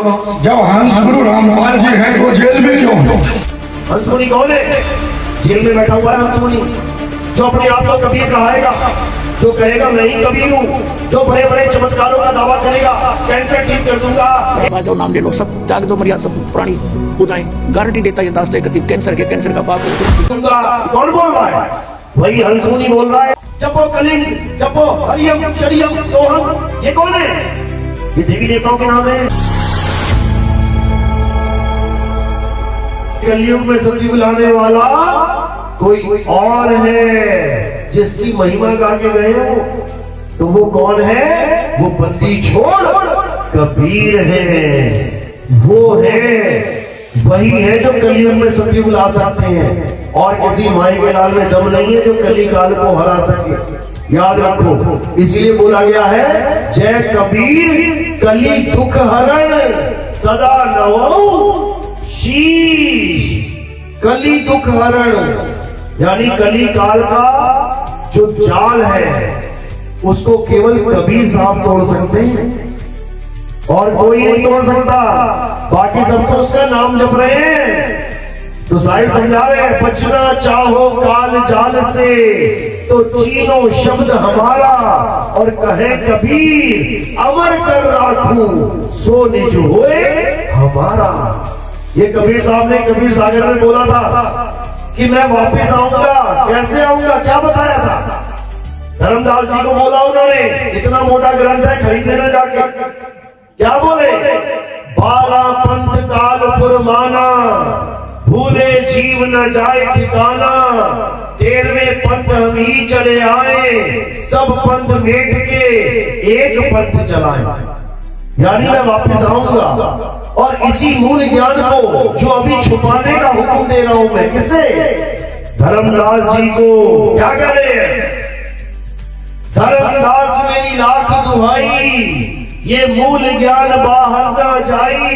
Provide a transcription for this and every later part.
जब हंसमुनि रामपाल जी हैं तो जेल में क्यों? हंसमुनि कौन है? जेल में बैठा हुआ है हंसमुनि, जो अपने आप को कबीर कहाएगा, जो कहेगा मैं ही कबीर हूँ, जो बड़े बड़े चमत्कारों का दावा करेगा, कैंसर ठीक कर दूंगा। जो नाम ले लो, सब त्याग दो, मर्यादा सब पुरानी पूजाएं, गारंटी देता है दास्ते कैंसर का बाप कौन बोल रहा है? वही हंसमुनि बोल रहा है। जपो कलिंग, जपो हरियम शरियम सोहम, ये कौन है? ये देवी देवताओं के नाम है। कलयुग में सतयुग लाने वाला कोई और है, जिसकी महिमा गा के गए हो। तो वो कौन है? वो बंदी छोड़ कबीर है। वो है, वही है जो कलयुग में सतयुग ला सकते हैं, और किसी माई के लाल में दम नहीं है जो कली काल को हरा सके। याद रखो, इसीलिए बोला गया है जय कबीर कली दुख हरण सदा नवौ शीश। कली दुख हरण यानी कली काल का जो जाल है उसको केवल कबीर साहब तोड़ सकते हैं, और कोई नहीं तोड़ सकता। बाकी सब तो उसका नाम जप रहे हैं। तो साहिब समझा रहे हैं, बचना चाहो काल जाल से तो चीनो शब्द हमारा, और कहे कबीर अमर कर राखूं सो निज होए हमारा। ये कबीर साहब ने कबीर सागर में बोला था कि मैं वापिस आऊंगा। कैसे आऊंगा? क्या बताया था? धर्मदास जी को बोला उन्होंने, इतना मोटा ग्रंथ है, खरीदने न जाके। क्या बोले? 12 पंथ काल फुरमाना, भूले जीव न जाए ठिकाना। 13वें पंथ हम ही चले आए, सब पंथ मेट के एक पंथ चलाए। यानी मैं वापस आऊंगा, और इसी मूल ज्ञान को जो अभी छुपाने का हुक्म दे रहा हूं मैं, किसे? धर्मदास जी को। क्या कह रहे हैं? धर्मदास मेरी लाख दुहाई, ये मूल ज्ञान बाहर ना जाई।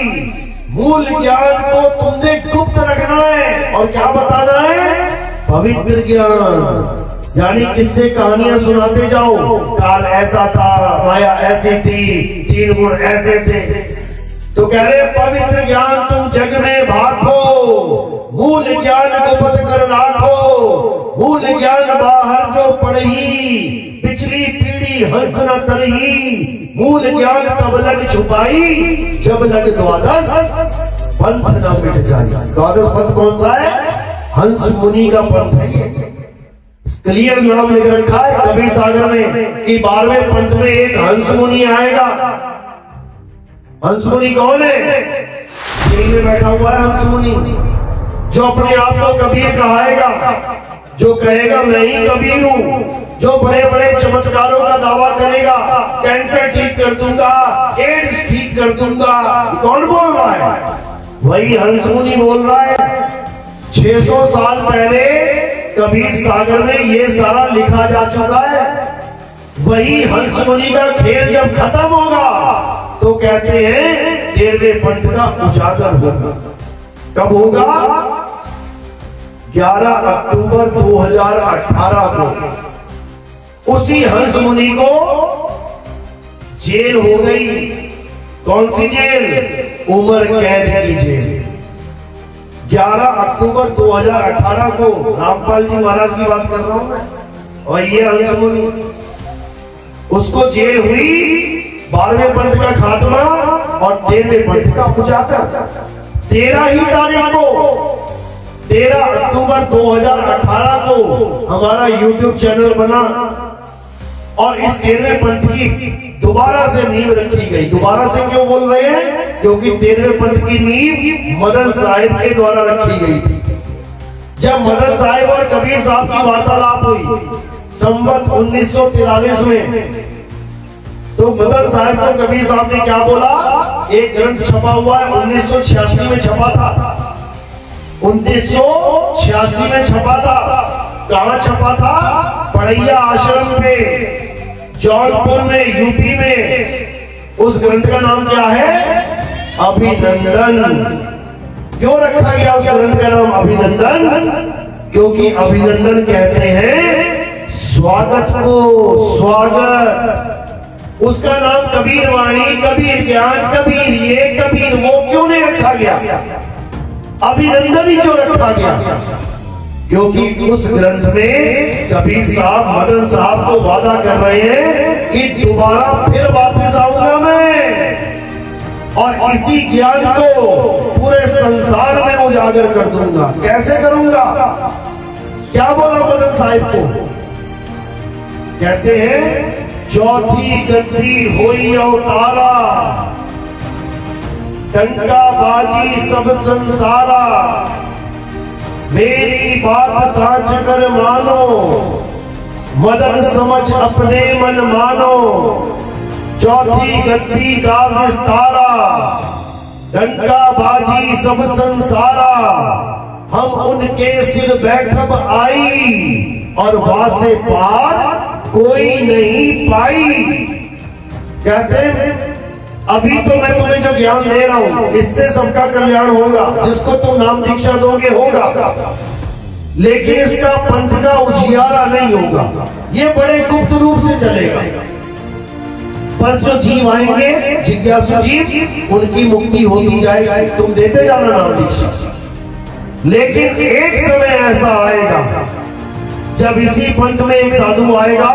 मूल ज्ञान को तुमने गुप्त रखना है, और क्या बताना है? पवित्र ज्ञान। यानी किससे कहानियां सुनाते जाओ, काल ऐसा था, माया ऐसी थी, 3 गुण ऐसे थे। तो कह रहे पवित्र ज्ञान तुम जग में भाखो, मूल ज्ञान को पत कर राखो। मूल ज्ञान बाहर जो पढ़ी, पिछली पीढ़ी हंस न तरही। मूल ज्ञान तब लग छुपाई, जब लग द्वादश पंथ न मिट जाए। द्वादश पंथ कौन सा है? हंस मुनि का पंथ है। ये क्लियर नाम लिख रखा है कबीर सागर में कि 12वें पंथ में एक हंस मुनि आएगा। हंस मुनि कौन है? जेल में बैठा हुआ है हंस मुनि, जो अपने आप को कबीर कहाएगा, जो कहेगा मैं ही कबीर हूँ, जो बड़े बड़े चमत्कारों का दावा करेगा, कैंसर ठीक कर दूंगा, एड्स ठीक कर दूंगा। कौन बोल रहा है? वही हंस मुनि बोल रहा है। 600 साल पहले कबीर सागर में ये सारा लिखा जा चुका है। वही हंस मुनि का खेल जब खत्म होगा तो कहते हैं 13वें पंथ का उजागर होगा। कब होगा? 11 अक्टूबर 2018 को उसी हंस मुनि को जेल हो गई। कौन सी जेल? उम्र कैद की जेल। 11 अक्टूबर 2018 को रामपाल जी महाराज की बात कर रहा हूं मैं, और ये हंस मुनि, उसको जेल हुई। 12वें पंथ का खात्मा और 13वें पंथ का उजागर। 13 ही तारीख को, 13 अक्टूबर 2018 को हमारा YouTube चैनल बना, और इस 13वें पंथ की दोबारा से नींव रखी गई। दोबारा से क्यों बोल रहे हैं? क्योंकि 13वें पंथ की नींव मदन साहिब के द्वारा रखी गई थी। जब मदन साहिब और कबीर साहब की वार्तालाप हुई संवत 1943 में, तो मदन साहिब को कबीर साहब ने क्या बोला? एक ग्रंथ छपा हुआ है, 1986 में छपा था। 1986 में छपा था। कहां छपा था? पड़ैया आश्रम पे, जौनपुर में, यूपी में। उस ग्रंथ का नाम क्या है? अभिनंदन। क्यों रखा गया उस ग्रंथ का नाम अभिनंदन? क्योंकि अभिनंदन कहते हैं स्वागत को, स्वागत। उसका नाम कबीर वाणी, कबीर ज्ञान, कबीर ये, कबीर अभिनंदन ही क्यों रखा गया? क्योंकि उस ग्रंथ में कबीर साहब मदन साहब को वादा कर रहे हैं कि दोबारा फिर वापस आऊंगा मैं और इसी ज्ञान को पूरे संसार में उजागर कर दूंगा। कैसे करूंगा? क्या बोला मदन साहब को? कहते हैं चौथी गद्दी होई अवतारा, टंका बाजी सब संसारा, मेरी बात साच कर मानो, मदन समझ अपने मन मानो, चौथी गद्दी का विस्तारा, टंका बाजी सब संसारा, हम उनके सिर बैठब आई और वासे पार कोई नहीं पाई। कहते हैं अभी तो मैं तुम्हें जो ज्ञान दे रहा हूं इससे सबका कल्याण होगा, जिसको तुम नाम दीक्षा दोगे होगा, लेकिन इसका पंथ का उजियारा नहीं होगा, ये बड़े गुप्त रूप से चलेगा। पर जो जीव आएंगे जिज्ञासु जीव, उनकी मुक्ति होती जाएगी, तुम देते जाना नाम दीक्षा। लेकिन एक समय ऐसा आएगा जब इसी पंथ में एक साधु आएगा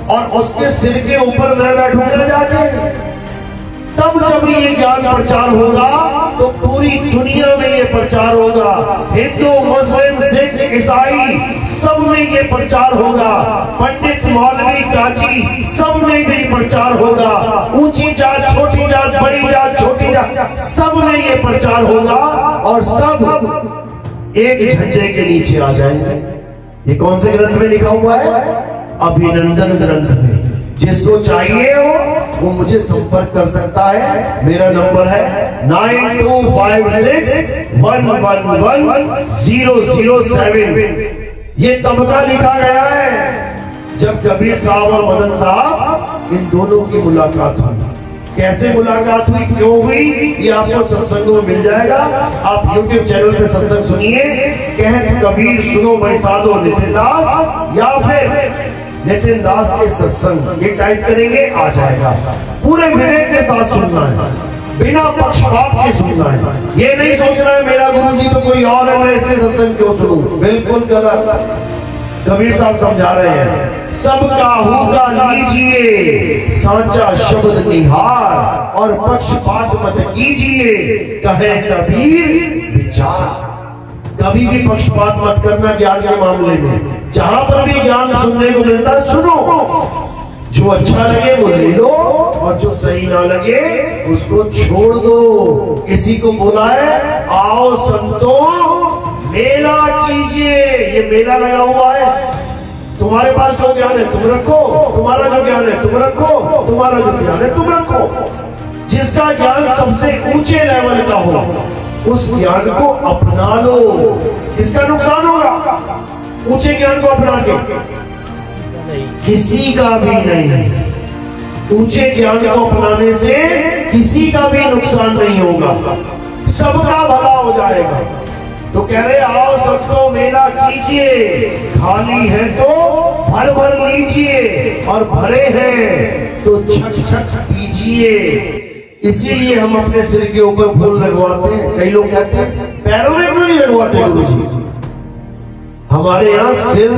और उसके सिर के ऊपर मैं बैठूंगा जाके, तब जब ये ज्ञान प्रचार होगा तो पूरी दुनिया में ये प्रचार होगा। हिंदू मुस्लिम सिख ईसाई सब में ये प्रचार होगा, पंडित मौलवी काजी सब में भी प्रचार होगा, ऊंची जात छोटी जात बड़ी जात छोटी जात सब में ये प्रचार होगा और सब एक झंडे के नीचे आ जाएंगे। ये कौन से ग्रंथ में लिखा हुआ है? अभिनंदन ग्रंथ में। जिसको चाहिए हो वो मुझे संपर्क कर सकता है। मेरा नंबर है 9256111007। ये तब का लिखा गया है जब कबीर साहब और मदन साहब इन दोनों की मुलाकात हुई। कैसे मुलाकात हुई, क्यों हुई, ये आपको सत्संग में मिल जाएगा। आप YouTube चैनल पे सत्संग सुनिए, कहत कबीर सुनो भाई साधो नितिन दास, या फिर नितिन दास के सत्संग, ये टाइप करेंगे आ जाएगा। पूरे विवेक के साथ सुनना है, बिना पक्षपात के सुनना है। ये नहीं सोचना है मेरा गुरुजी तो कोई और है, मैं इसके सत्संग क्यों सुनूं, बिल्कुल गलत। कबीर साहब समझा रहे हैं, सबका हुक्का लीजिए सांचा शब्द निहार, और पक्षपात मत कीजिए कहे कबीर विचार। कभी भी पक्षपात मत करना ज्ञान के मामले में। जहां पर भी ज्ञान सुनने को मिलता है सुनो, जो अच्छा लगे वो ले लो और जो सही ना लगे उसको छोड़ दो। किसी को बोला है आओ संतों मेला कीजिए, ये मेला लगा हुआ है। तुम्हारे पास जो ज्ञान है तुम रखो, तुम्हारा जो ज्ञान है तुम रखो, तुम्हारा जो ज्ञान है तुम रखो। जिसका ज्ञान सबसे ऊंचे लेवल का हो उस ज्ञान को अपना लो। इसका नुकसान होगा ऊंचे ज्ञान को अपना के, किसी का भी नहीं। ऊंचे ज्ञान को अपनाने से किसी का भी नुकसान नहीं होगा, सबका भला हो जाएगा। तो कह रहे आओ सबको मेला कीजिए, खाली है तो भर भर लीजिए और भरे हैं तो छक छक पीजिए। इसीलिए हम अपने सिर के ऊपर फूल लगवाते हैं। कई लोग कहते हैं पैरों में क्यों नहीं लगवाते गुरुजी? हमारे यहाँ सिर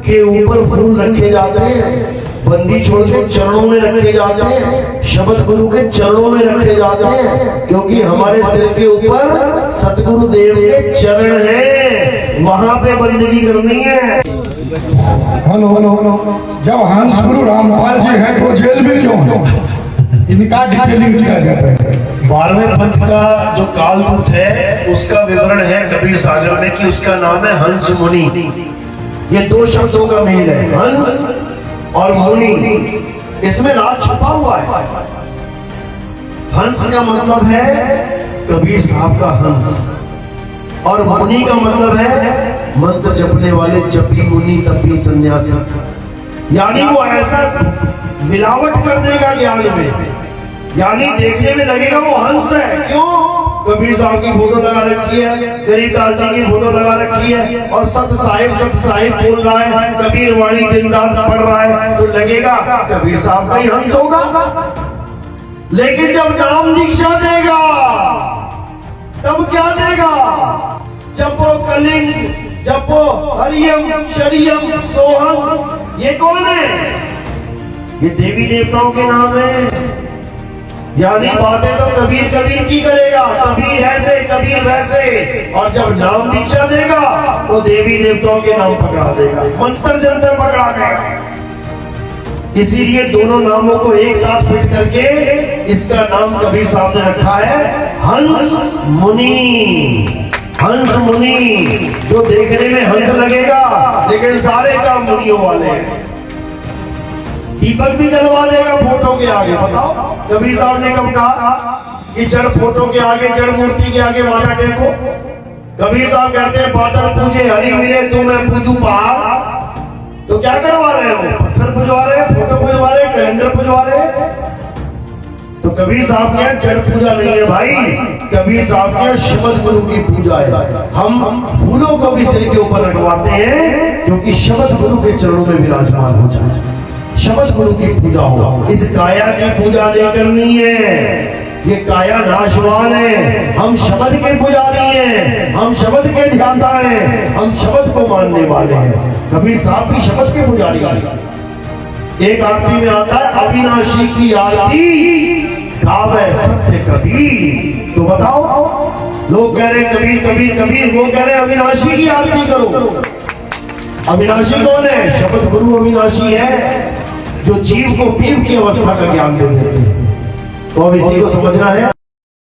के ऊपर फूल रखे जाते हैं, बंदी छोड़ के चरणों में रखे जाते हैं, शब्द गुरु के चरणों में रखे जाते हैं, क्योंकि हमारे सिर के ऊपर सतगुरु देव के चरण हैं, वहां पे बंदगी करनी है। हेलो, जब हंस गुरु रामपाल जी है तो जेल में क्यों है? इनका डिटेलिंग किया जाता है। 12वें पंथ का जो कालदूत है उसका विवरण है कबीर सागर में कि उसका नाम है हंस मुनि। ये दो शब्दों का मेल है, हंस और मुनि। इसमें राज छुपा हुआ है। हंस का मतलब है कबीर साहब का हंस, और मुनि का मतलब है मंत्र जपने वाले, जपी मुनि तपी सन्यासी। यानी वो ऐसा मिलावट कर देगा ज्ञान में, यानी देखने में लगेगा वो हंस है। क्यों? कबीर साहब की फोटो लगा रखी है, गरीबदास जी की फोटो लगा रखी है, और सत साहिब बोल रहा है, कबीर वाणी दिन रात पढ़ रहा है, तो लगेगा कबीर साहब का ही हंस होगा। लेकिन जब नाम दीक्षा देगा जपो हरियम शरियम सोहम। ये कौन है? ये देवी देवताओं के नाम है। यानी बातें तो कबीर कबीर की करेगा, कबीर ऐसे कबीर वैसे, और जब नाम दीक्षा देगा तो देवी देवताओं के नाम पकड़ा देगा, मंत्र जंतर पकड़ा देगा। इसीलिए दोनों नामों को एक साथ फिट करके इसका नाम कबीर साहब ने रखा है हंस मुनि। हंस मुनि, जो देखने में हंस लगेगा लेकिन सारे काम मुनियों वाले हैं। दीपक भी जलवा देगा फोटो के आगे। बताओ कबीर साहब ने कब कहा कि जड़ फोटो के आगे, जड़ मूर्ति के आगे माथा टेको? कबीर साहब कहते हैं बादल पूजे हरि मिले तो मैं पूजू पहाड़। तो क्या करवा रहे हो? पत्थर पुजवा रहे, फोटो पुजवा रहे, कैलेंडर पुजवा रहे। तो कबीर साहब के जड़ पूजा नहीं है भाई, कबीर साहब के शब्द गुरु की पूजा है। हम फूलों को भी सिर के ऊपर रखवाते हैं क्योंकि शब्द गुरु के चरणों में विराजमान हो जाए, शब्द गुरु की पूजा हो। इस काया की पूजा नहीं करनी है, ये काया नाशवान है। हम शब्द के पुजारी हैं, हम शब्द के ध्याता हैं, हम शब्द को मानने वाले हैं। कबीर साहब भी शब्द के पुजारी हैं। एक आरती में आता है अविनाशी की आरती गावे सत्य कबीर। तो बताओ, लोग कह रहे कबीर कबीर कबीर, वो कह रहे अविनाशी की आरती करो। अविनाशी कौन है? शब्द गुरु अविनाशी है, जो जीव को पीव की अवस्था का ज्ञान दे देते हैं। तो अब इसी को समझना है।